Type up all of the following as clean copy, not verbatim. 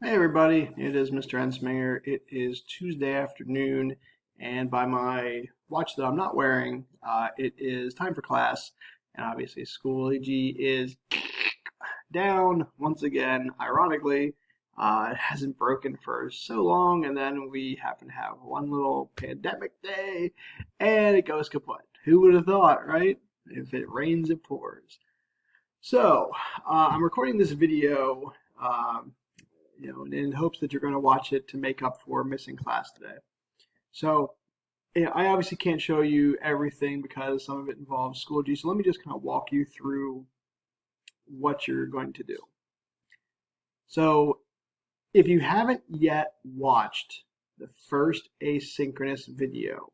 Hey everybody, it is Mr. Ensminger. It is Tuesday afternoon, and by my watch that I'm not wearing, it is time for class. And obviously, Schoology is down once again. Ironically, it hasn't broken for so long, and then we happen to have one little pandemic day, and it goes kaput. Who would have thought, right? If it rains, it pours. So, I'm recording this video. In hopes that you're going to watch it to make up for missing class today. So, I obviously can't show you everything because some of it involves Schoology. So let me just kind of walk you through what you're going to do. So, if you haven't yet watched the first asynchronous video,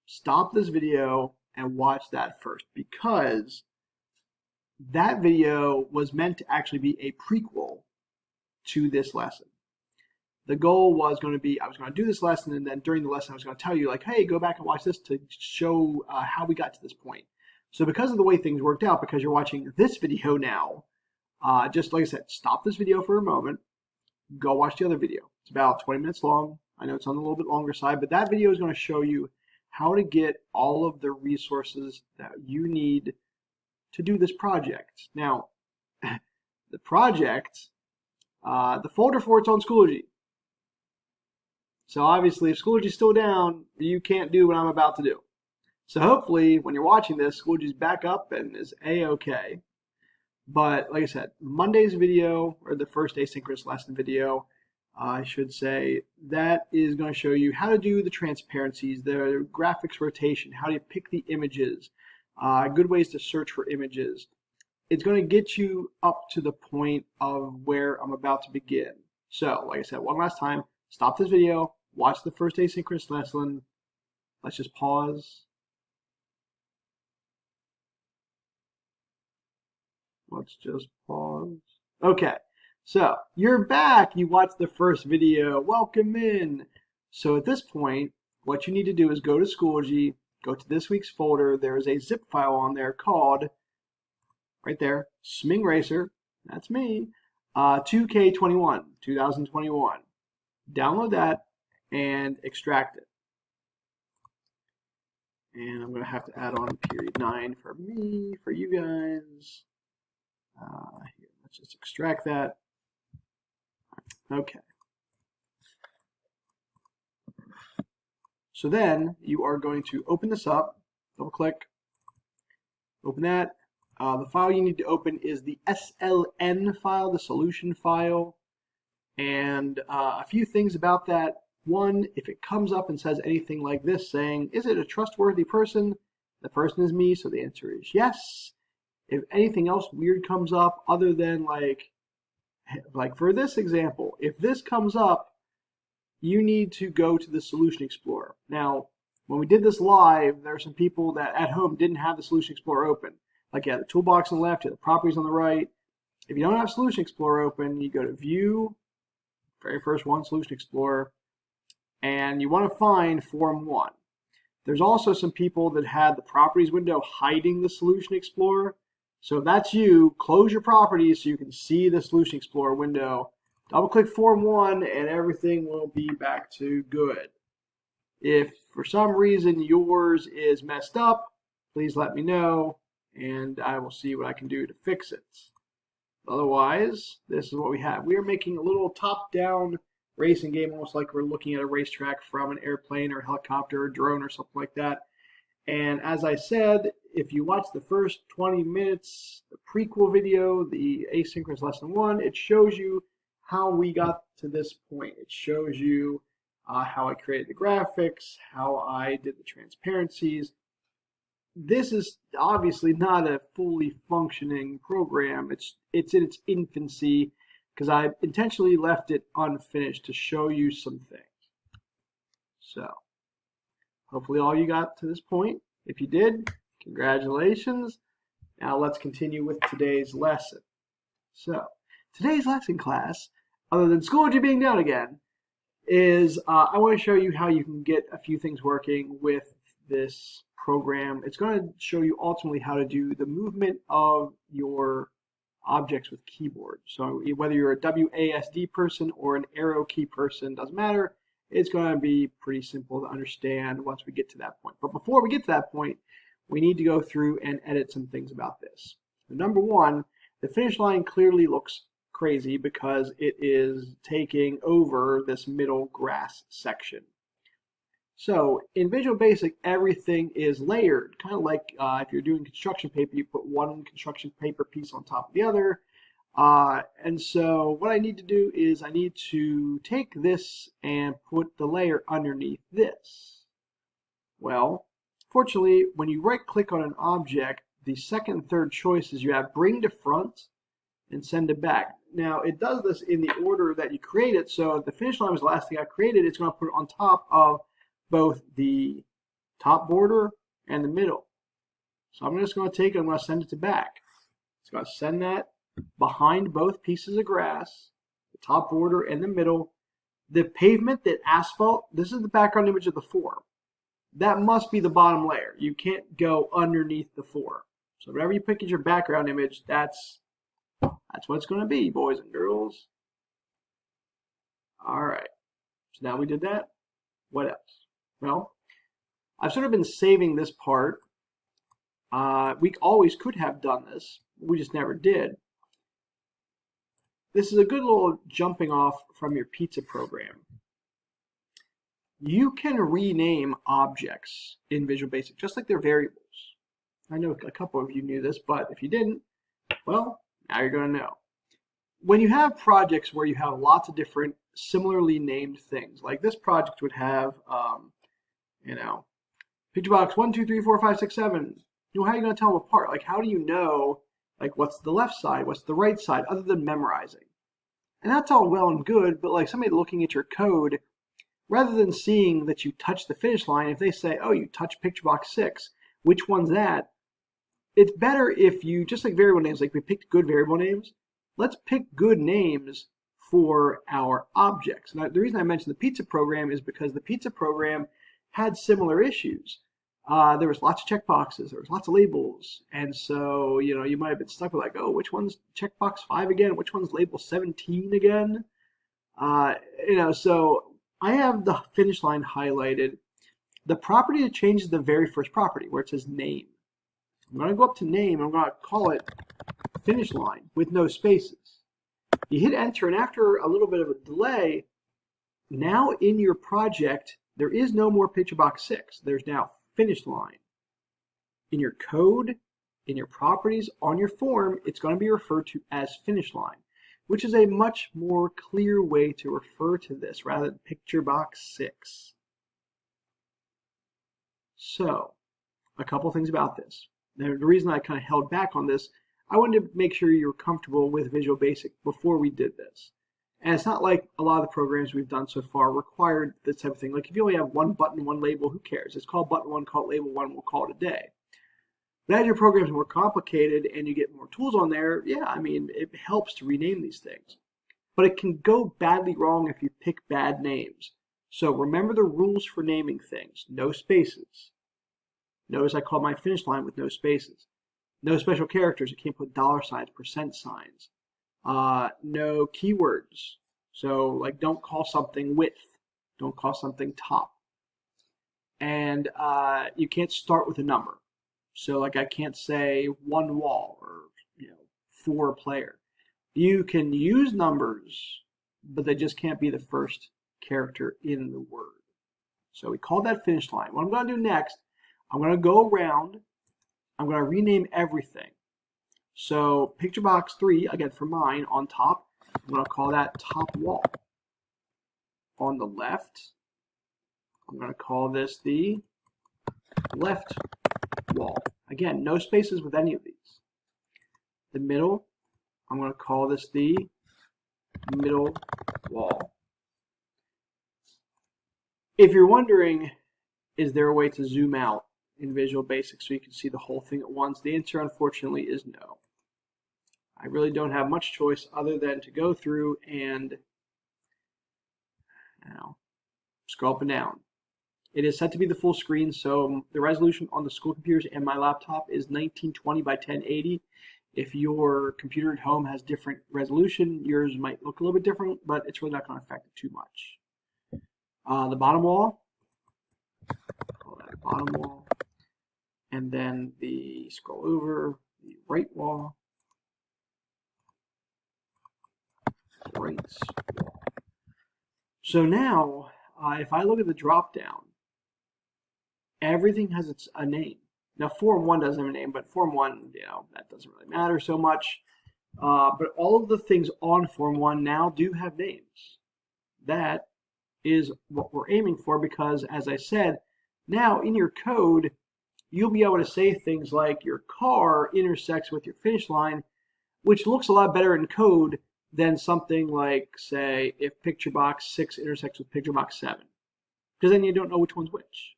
stop this video and watch that first, because that video was meant to actually be a prequel to this lesson. The goal was going to be, I was going to do this lesson, and then during the lesson I was going to tell you, like, hey, go back and watch this to show how we got to this point. So because of the way things worked out, because you're watching this video now, just like I said, stop this video for a moment, go watch the other video. It's about 20 minutes long. I know it's on the little bit longer side, but that video is going to show you how to get all of the resources that you need to do this project. Now, the project, the folder for it's on Schoology. So obviously, if Schoology is still down, you can't do what I'm about to do. So hopefully, when you're watching this, Schoology's back up and is A-okay. But like I said, Monday's video, or the first asynchronous lesson video, I should say, that is going to show you how to do the transparencies, the graphics rotation, how to pick the images, good ways to search for images. It's going to get you up to the point of where I'm about to begin. So, like I said, one last time, stop this video, watch the first asynchronous lesson. Let's just pause. Let's just pause. Okay, so you're back. You watched the first video. Welcome in. So at this point, what you need to do is go to Schoology, go to this week's folder. There is a zip file on there called, right there, Sming Racer, that's me, 2K21, 2021. Download that and extract it. And I'm going to have to add on period 9 for me, for you guys. Here, let's just extract that. Okay. So then you are going to open this up, double click, open that. The file you need to open is the SLN file, the solution file. And a few things about that. One, if it comes up and says anything like this, saying, is it a trustworthy person? The person is me, so the answer is yes. If anything else weird comes up, other than like for this example, if this comes up, you need to go to the Solution Explorer. Now, when we did this live, there are some people that at home didn't have the Solution Explorer open. Like you have the toolbox on the left, you have the properties on the right. If you don't have Solution Explorer open, you go to View, very first one, Solution Explorer, and you want to find Form 1. There's also some people that had the Properties window hiding the Solution Explorer. So if that's you, close your properties so you can see the Solution Explorer window. Double click Form 1 and everything will be back to good. If for some reason yours is messed up, please let me know and I will see what I can do to fix it. Otherwise, this is what we have. We are making a little top-down racing game, almost like we're looking at a racetrack from an airplane or a helicopter or drone or something like that. And as I said, if you watch the first 20 minutes, the prequel video, the asynchronous lesson 1, it shows you how we got to this point. It shows you how I created the graphics, how I did the transparencies. This is obviously not a fully functioning program. It's in its infancy because I intentionally left it unfinished to show you some things. So, hopefully all you got to this point. If you did, congratulations. Now let's continue with today's lesson. So, today's lesson class, other than Schoology being down again, is I want to show you how you can get a few things working with this program. It's going to show you ultimately how to do the movement of your objects with keyboard. So whether you're a WASD person or an arrow key person, doesn't matter. It's going to be pretty simple to understand once we get to that point. But before we get to that point, we need to go through and edit some things about this. Number one, the finish line clearly looks crazy because it is taking over this middle grass section. So in Visual Basic, everything is layered, kind of like if you're doing construction paper, you put one construction paper piece on top of the other. And so what I need to do is I need to take this and put the layer underneath this. Well, fortunately, when you right click on an object, the second and third choices you have bring to front and send it back. Now it does this in the order that you create it, so if the finish line was the last thing I created, it's going to put it on top of both the top border and the middle. So I'm just going to take it, I'm going to send it to back. It's going to send that behind both pieces of grass, the top border and the middle. The pavement, that asphalt, this is the background image of the form. That must be the bottom layer. You can't go underneath the form. So whatever you pick as your background image, that's what it's going to be, boys and girls. All right. So now we did that. What else? Well, I've sort of been saving this part. We always could have done this. We just never did. This is a good little jumping off from your pizza program. You can rename objects in Visual Basic, just like they're variables. I know a couple of you knew this, but if you didn't, well, now you're going to know. When you have projects where you have lots of different similarly named things, like this project would have, picture box 1, 2, 3, 4, 5, 6, 7. How are you going to tell them apart? Like, how do you know, like, what's the left side, what's the right side, other than memorizing? And that's all well and good, but like somebody looking at your code, rather than seeing that you touch the finish line, if they say, oh, you touch picture box 6, which one's that? It's better if you, just like variable names, like we picked good variable names, let's pick good names for our objects. Now, the reason I mentioned the pizza program is because the pizza program had similar issues. There was lots of checkboxes, there was lots of labels, and so you might have been stuck with like, oh, which one's checkbox 5 again? Which one's label 17 again? So I have the finish line highlighted. The property that changes the very first property where it says name. I'm going to go up to name. I'm going to call it finish line with no spaces. You hit enter, and after a little bit of a delay, now in your project, there is no more picture box 6. There's now finish line. In your code, in your properties, on your form, it's going to be referred to as finish line, which is a much more clear way to refer to this rather than picture box 6. So, a couple things about this. Now, the reason I kind of held back on this, I wanted to make sure you were comfortable with Visual Basic before we did this. And it's not like a lot of the programs we've done so far required this type of thing. Like if you only have one button, one label, who cares? It's called button 1, call it label 1, we'll call it a day. But as your program is more complicated and you get more tools on there, yeah, I mean, it helps to rename these things. But it can go badly wrong if you pick bad names. So remember the rules for naming things. No spaces. Notice I called my finish line with no spaces. No special characters. You can't put dollar signs, percent signs. No keywords. So like don't call something width. Don't call something top. And you can't start with a number. So like I can't say one wall or 4 player. You can use numbers, but they just can't be the first character in the word. So we call that finish line. What I'm going to do next, I'm going to go around. I'm going to rename everything. So picture box 3, again for mine, on top, I'm going to call that top wall. On the left, I'm going to call this the left wall. Again, no spaces with any of these. The middle, I'm going to call this the middle wall. If you're wondering, is there a way to zoom out in Visual Basic so you can see the whole thing at once? The answer, unfortunately, is no. I really don't have much choice other than to go through and scroll up and down. It is set to be the full screen, so the resolution on the school computers and my laptop is 1920 by 1080. If your computer at home has different resolution, yours might look a little bit different, but it's really not going to affect it too much. The bottom wall, call that bottom wall. And then the scroll over, the right wall, right wall. So now, if I look at the drop down, everything has a name. Now, Form 1 doesn't have a name, but Form 1, that doesn't really matter so much. But all of the things on Form 1 now do have names. That is what we're aiming for because, as I said, now in your code, you'll be able to say things like your car intersects with your finish line, which looks a lot better in code than something like, say, if picture box 6 intersects with picture box 7. Because then you don't know which one's which.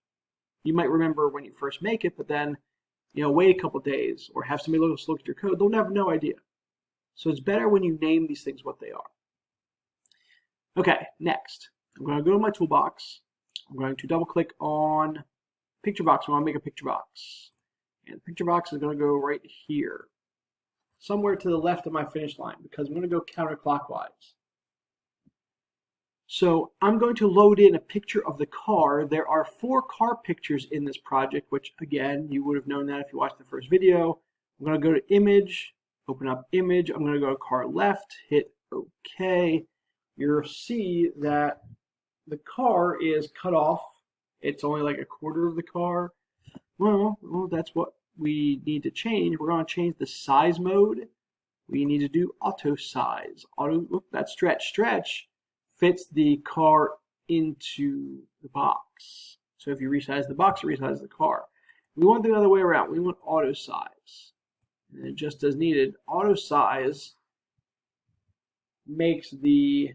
You might remember when you first make it, but then, wait a couple days or have somebody look at your code. They'll have no idea. So it's better when you name these things what they are. Okay, next. I'm going to go to my toolbox. I'm going to double click on picture box. I want to make a picture box. And the picture box is going to go right here. Somewhere to the left of my finish line because I'm going to go counterclockwise. So I'm going to load in a picture of the car. There are 4 car pictures in this project, which again, you would have known that if you watched the first video. I'm going to go to image, open up image. I'm going to go to car left, hit OK. You'll see that the car is cut off. It's only like a quarter of the car. Well, that's what we need to change. We're going to change the size mode. We need to do auto size. Look, that stretch fits the car into the box. So if you resize the box, it resizes the car. We want the other way around. We want auto size. And just as needed, auto size makes the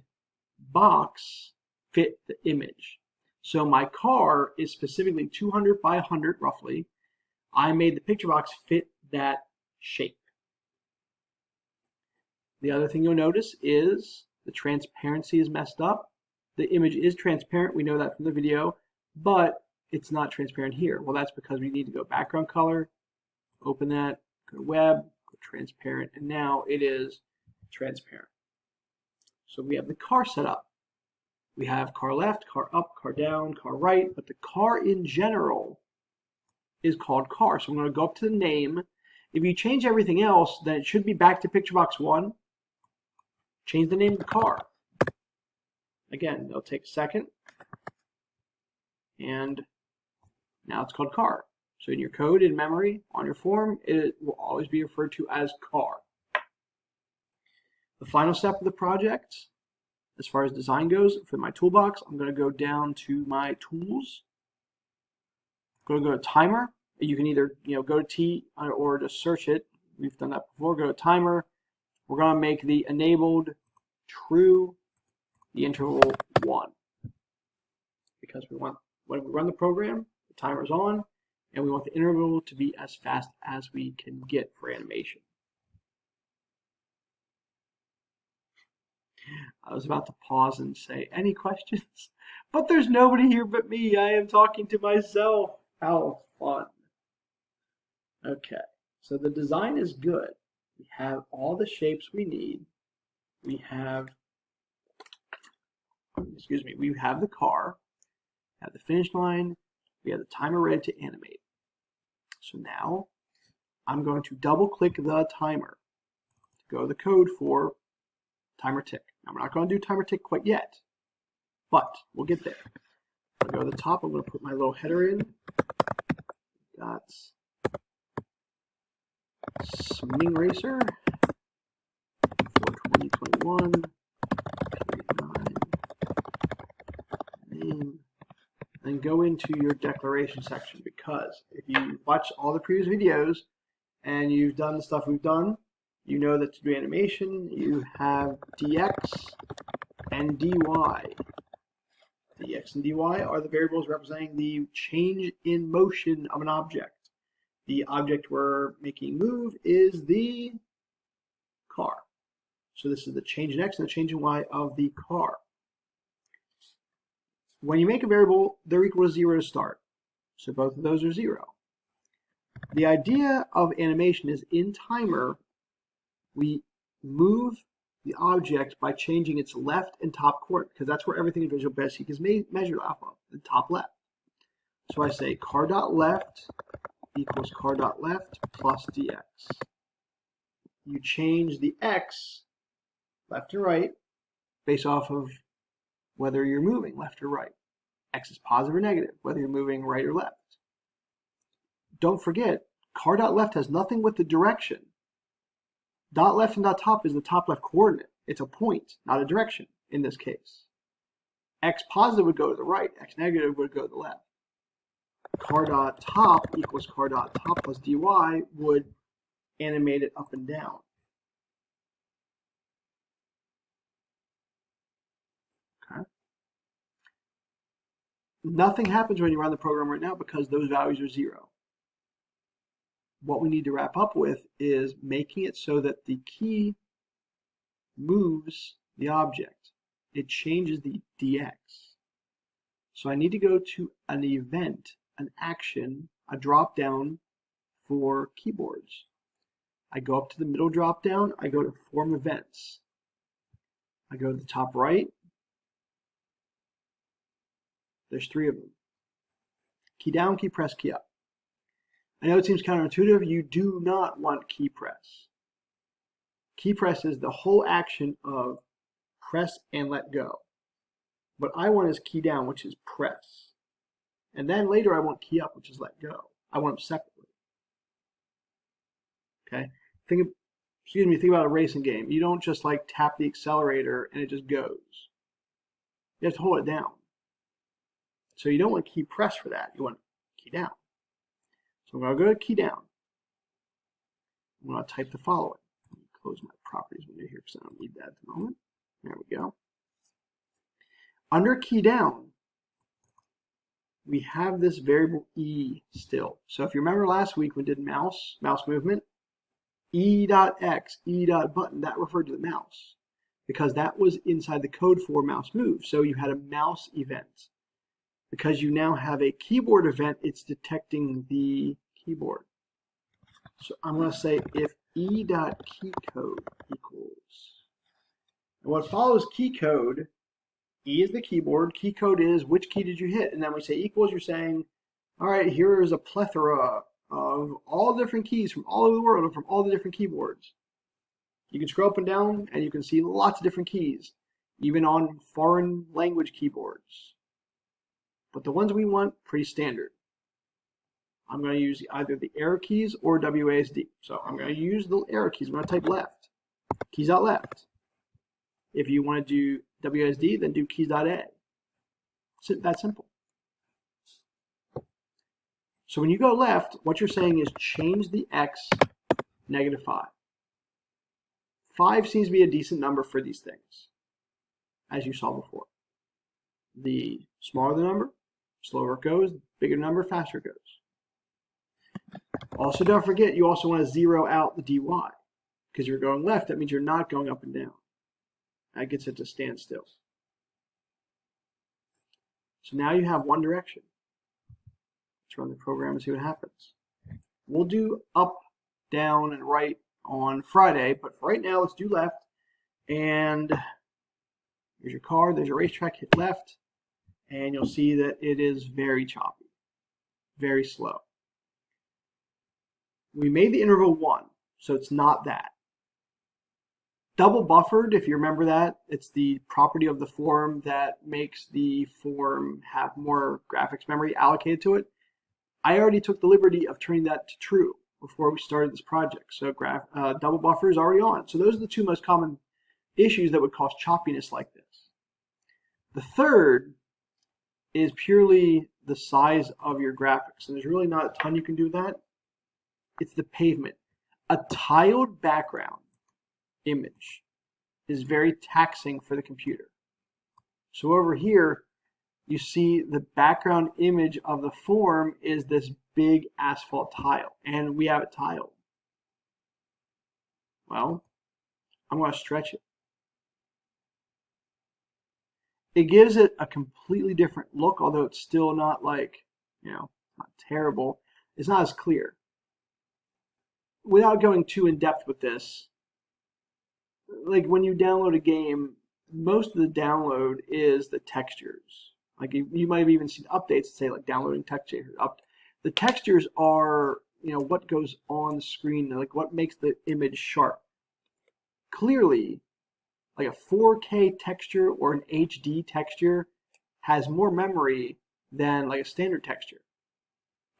box fit the image. So my car is specifically 200 by 100 roughly. I made the picture box fit that shape. The other thing you'll notice is the transparency is messed up. The image is transparent, we know that from the video, but it's not transparent here. Well, that's because we need to go background color, open that, go to web, go transparent, and now it is transparent. So we have the car set up. We have car left, car up, car down, car right, but the car in general is called car. So I'm going to go up to the name. If you change everything else, then it should be back to picture box 1. Change the name of the car. Again, it'll take a second. And now it's called car. So in your code, in memory, on your form, it will always be referred to as car. The final step of the project, as far as design goes, for my toolbox, I'm going to go down to my tools. I'm going to go to timer. You can either go to T or just search it. We've done that before. Go to timer. We're going to make the enabled true, the interval 1. Because we want, when we run the program, the timer's on, and we want the interval to be as fast as we can get for animation. I was about to pause and say, any questions? But there's nobody here but me. I am talking to myself. How fun. Okay, so the design is good. We have all the shapes we need. We have, we have the car, we have the finish line, we have the timer ready to animate. So now I'm going to double click the timer to go to the code for timer tick. Now we're not going to do timer tick quite yet, but we'll get there. I'll go to the top. I'm going to put my little header in. Got Swing Racer for 2021. Name. And go into your declaration section, because if you watch all the previous videos and you've done the stuff we've done, you know that to do animation, you have dx and dy. Dx and dy are the variables representing the change in motion of an object. The object we're making move is the car. So this is the change in x and the change in y of the car. When you make a variable, they're equal to 0 to start. So both of those are 0. The idea of animation is in timer, We move the object by changing its left and top coordinate, because that's where everything in Visual Basic is measured off of, the top left. So I say car.left equals car.left plus dx. You change the x, left to right, based off of whether you're moving left or right. X is positive or negative, whether you're moving right or left. Don't forget, car.left has nothing with the direction. Dot left and dot top is the top left coordinate. It's a point, not a direction in this case. X positive would go to the right, X negative would go to the left. Car.top equals car.top plus dy would animate it up and down. Okay. Nothing happens when you run the program right now because those values are 0. What we need to wrap up with is making it so that the key moves the object. It changes the dx. So I need to go to an event, an action, a drop down for keyboards. I go up to the middle drop down, I go to form events. I go to the top right. There's 3 of them. Key down, key press, key up. I know it seems counterintuitive. You do not want key press. Key press is the whole action of press and let go. What I want is key down, which is press. And then later I want key up, which is let go. I want them separately. Okay? Think about a racing game. You don't just like tap the accelerator and it just goes. You have to hold it down. So you don't want key press for that. You want key down. So I'm going to go to key down. I'm going to type the following. Let me close my properties window here because I don't need that at the moment. There we go. Under key down, we have this variable e still. So if you remember last week we did mouse movement, e.x, e.button, that referred to the mouse because that was inside the code for mouse move. So you had a mouse event. Because you now have a keyboard event, it's detecting the keyboard. So I'm going to say if e.keycode equals. And what follows keycode, E is the keyboard, keycode is which key did you hit? And then we say equals, you're saying, all right, here is a plethora of all different keys from all over the world and from all the different keyboards. You can scroll up and down and you can see lots of different keys, even on foreign language keyboards. But the ones we want, pretty standard. I'm going to use either the arrow keys or WASD. So I'm going to use the arrow keys. I'm going to type left. Keys out left. If you want to do WASD, then do keys.A. It's that simple. So when you go left, what you're saying is change the X -5. 5 seems to be a decent number for these things, as you saw before. The smaller the number, slower it goes, bigger the number, faster it goes. Also, don't forget, you also want to zero out the dy. Because you're going left, that means you're not going up and down. That gets it to stand still. So now you have one direction. Let's run the program and see what happens. We'll do up, down, and right on Friday, but for right now, let's do left. And there's your car, there's your racetrack, hit left, and you'll see that it is very choppy, very slow. We made the interval 1, so it's not that. Double buffered, if you remember that, it's the property of the form that makes the form have more graphics memory allocated to it. I already took the liberty of turning that to true before we started this project, so double buffer is already on. So those are the 2 most common issues that would cause choppiness like this. The third is purely the size of your graphics, and there's really not a ton you can do with that. It's the pavement. A tiled background image is very taxing for the computer. So over here, you see the background image of the form is this big asphalt tile, and we have it tiled. Well, I'm going to stretch it. It gives it a completely different look, although it's still not like, not terrible. It's not as clear. Without going too in depth with this, like when you download a game, most of the download is the textures. Like you might have even seen updates that say like downloading textures. The textures are, what goes on the screen, like what makes the image sharp. Clearly, like a 4K texture or an HD texture has more memory than like a standard texture.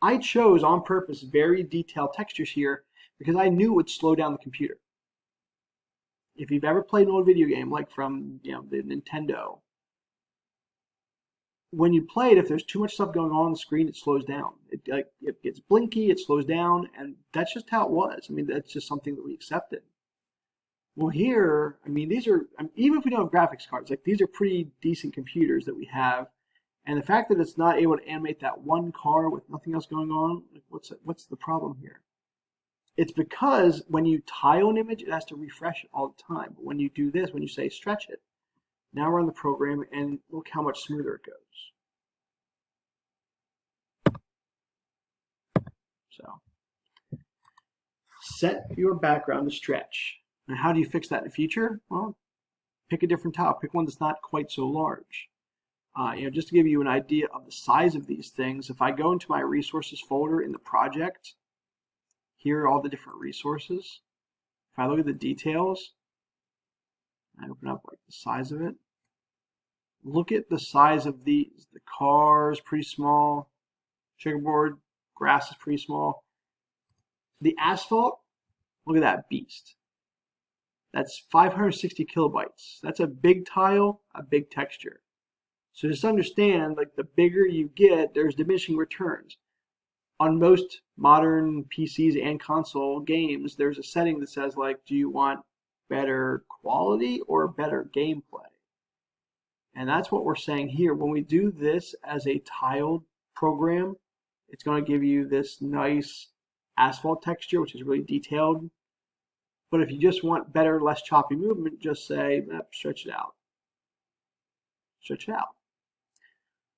I chose on purpose very detailed textures here because I knew it would slow down the computer. If you've ever played an old video game, like from the Nintendo, when you play it, if there's too much stuff going on the screen, it slows down. It gets blinky, it slows down, and that's just how it was. I mean, that's just something that we accepted. Well, here, I mean, even if we don't have graphics cards, like these are pretty decent computers that we have, and the fact that it's not able to animate that one car with nothing else going on, like what's the problem here? It's because when you tile an image, it has to refresh it all the time. But when you do this, when you say stretch it, now run the program and look how much smoother it goes. So set your background to stretch. And how do you fix that in the future? Well, pick a different tile. Pick one that's not quite so large. Just to give you an idea of the size of these things, if I go into my resources folder in the project, here are all the different resources. If I look at the details, I open up like the size of it. Look at the size of these. The car is pretty small. Checkerboard, grass is pretty small. The asphalt, look at that beast. That's 560 kilobytes. That's a big tile, a big texture. So just understand, like the bigger you get, there's diminishing returns. On most modern PCs and console games, there's a setting that says like, do you want better quality or better gameplay? And that's what we're saying here. When we do this as a tiled program, it's going to give you this nice asphalt texture, which is really detailed. But if you just want better, less choppy movement, just say, stretch it out. Stretch it out.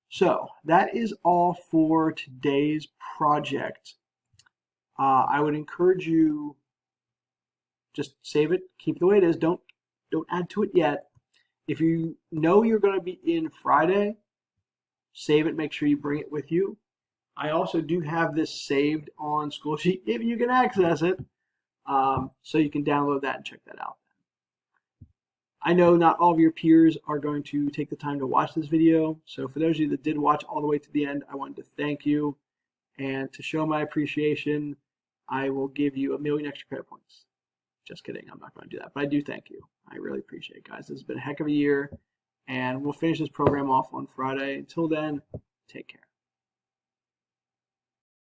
So that is all for today's project. I would encourage you, just save it, keep it the way it is. Don't add to it yet. If you know you're going to be in Friday, save it. Make sure you bring it with you. I also do have this saved on Schoology if you can access it, so you can download that and check that out. I know not all of your peers are going to take the time to watch this video, so for those of you that did watch all the way to the end, I wanted to thank you, and to show my appreciation, I will give you 1,000,000 extra credit points. Just kidding, I'm not going to do that, but I do thank you. I really appreciate it, guys. This has been a heck of a year, and we'll finish this program off on Friday. Until then, take care.